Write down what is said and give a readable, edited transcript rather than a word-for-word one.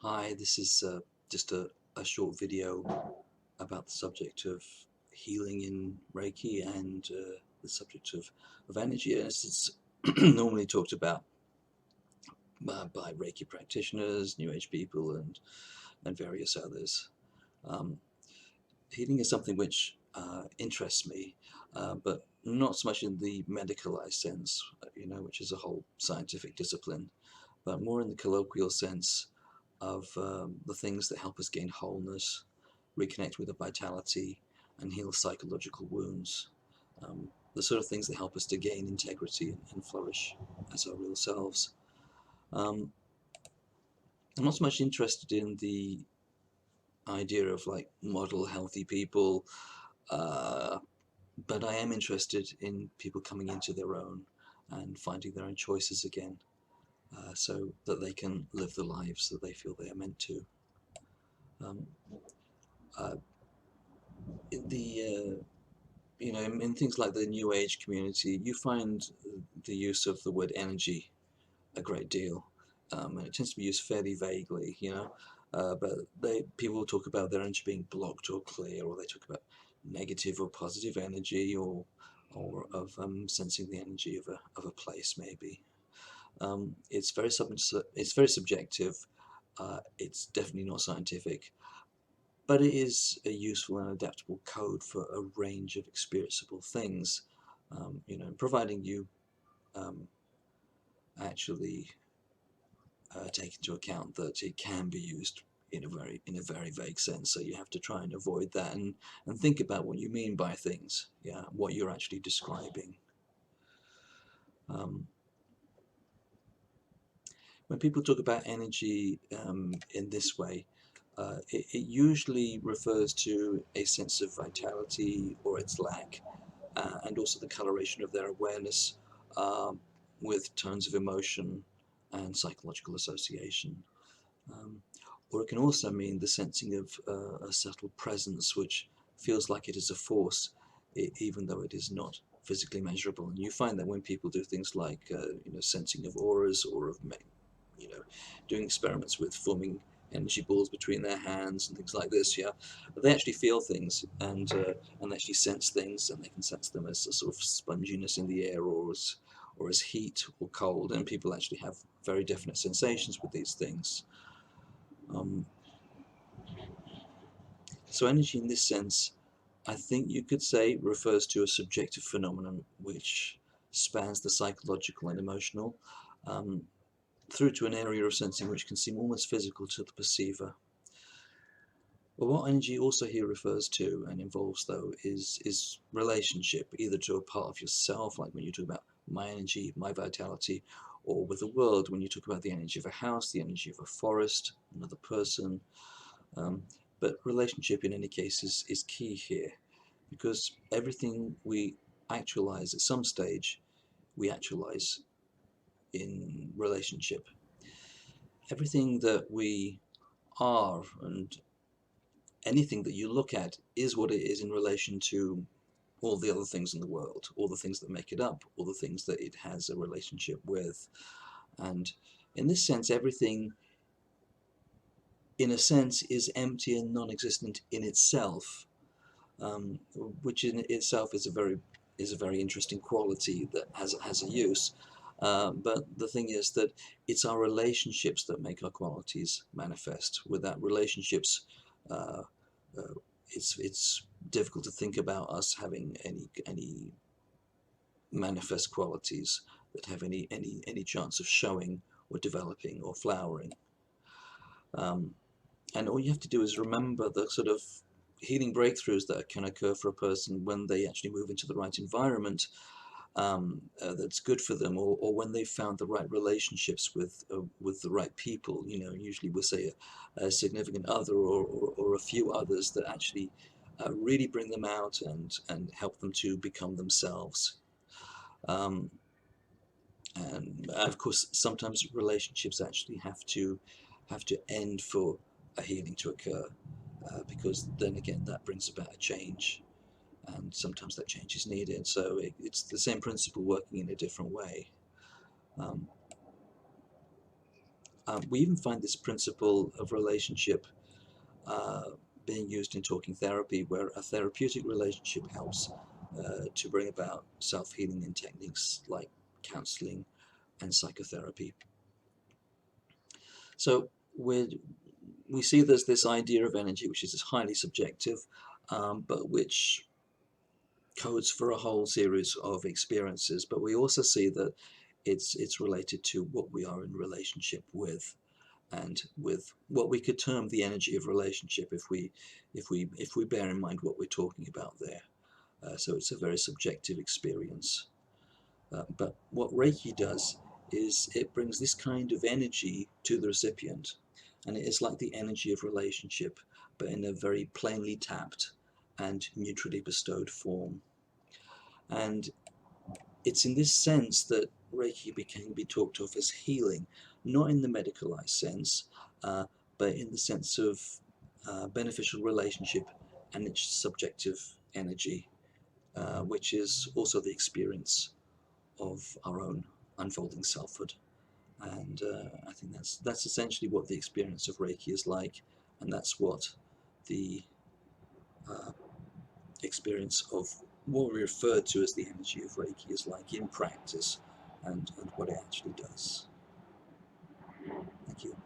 Hi, this is just a short video about the subject of healing in Reiki and the subject of energy. As it's normally talked about by Reiki practitioners, New Age people, and various others. Um, Healing is something which interests me, but not so much in the medicalized sense, which is a whole scientific discipline, but more in the colloquial sense of the things that help us gain wholeness, reconnect with a vitality, and heal psychological wounds. The sort of things that help us to gain integrity and flourish as our real selves. Um, I'm not so much interested in the idea of like model healthy people, uh, but I am interested in people coming into their own and finding their own choices again, so that they can live the lives that they feel they are meant to. Um, uh, the in things like the New Age community, you find the use of the word energy a great deal, and it tends to be used fairly vaguely, but people talk about their energy being blocked or clear, or they talk about negative or positive energy, or of sensing the energy of a place maybe. It's very subjective. It's definitely not scientific, but it is a useful and adaptable code for a range of experienceable things, providing you um, actually take into account that it can be used in a very vague sense. So you have to try and avoid that and think about what you mean by things, yeah, what you're actually describing. Um, when people talk about energy in this way, it usually refers to a sense of vitality or its lack, and also the coloration of their awareness um, with tones of emotion and psychological association. Um, or it can also mean the sensing of a subtle presence which feels like it is a force, even though it is not physically measurable. And you find that when people do things like sensing of auras, or of you know doing experiments with forming energy balls between their hands and things like this, yeah, they actually feel things and actually sense things, and they can sense them as a sort of sponginess in the air, or as heat or cold, and people actually have very definite sensations with these things. Um, so energy in this sense, I think you could say, refers to a subjective phenomenon which spans the psychological and emotional, um, through to an area of sensing which can seem almost physical to the perceiver. But what energy also here refers to and involves, though, is relationship, either to a part of yourself, like when you talk about my energy, my vitality, or with the world, when you talk about the energy of a house, the energy of a forest, another person. Um, but relationship, in any case, is key here, because everything we actualize at some stage, we actualize in relationship. Everything that we are, and anything that you look at, is what it is in relation to all the other things in the world, all the things that make it up, all the things that it has a relationship with. And in this sense, everything, in a sense, is empty and non-existent in itself, um, which in itself is a very interesting quality that has a use. But the thing is that it's our relationships that make our qualities manifest. Without relationships, uh, uh, it's difficult to think about us having any manifest qualities that have any chance of showing or developing or flowering. Um, and all you have to do is remember the sort of healing breakthroughs that can occur for a person when they actually move into the right environment, that's good for them, or when they've found the right relationships with the right people. Usually we'll say a significant other, or a few others that actually really bring them out and help them to become themselves. Um, and of course, sometimes relationships actually have to end for a healing to occur, because then again that brings about a change, and sometimes that change is needed. So it's the same principle working in a different way. Um, We even find this principle of relationship uh, being used in talking therapy, where a therapeutic relationship helps to bring about self-healing in techniques like counseling and psychotherapy. So we see there's this idea of energy, which is highly subjective, but which codes for a whole series of experiences. But we also see that it's related to what we are in relationship with, and with what we could term the energy of relationship, if we bear in mind what we're talking about there. So it's a very subjective experience. But what Reiki does is it brings this kind of energy to the recipient, and it is like the energy of relationship, but in a very plainly tapped and neutrally bestowed form. And it's in this sense that Reiki can be talked of as healing, not in the medicalized sense, uh, but in the sense of beneficial relationship and its subjective energy, which is also the experience of our own unfolding selfhood. And I think that's essentially what the experience of Reiki is like, and that's what the uh, experience of what we refer to as the energy of Reiki is like in practice, and what it actually does. Thank you.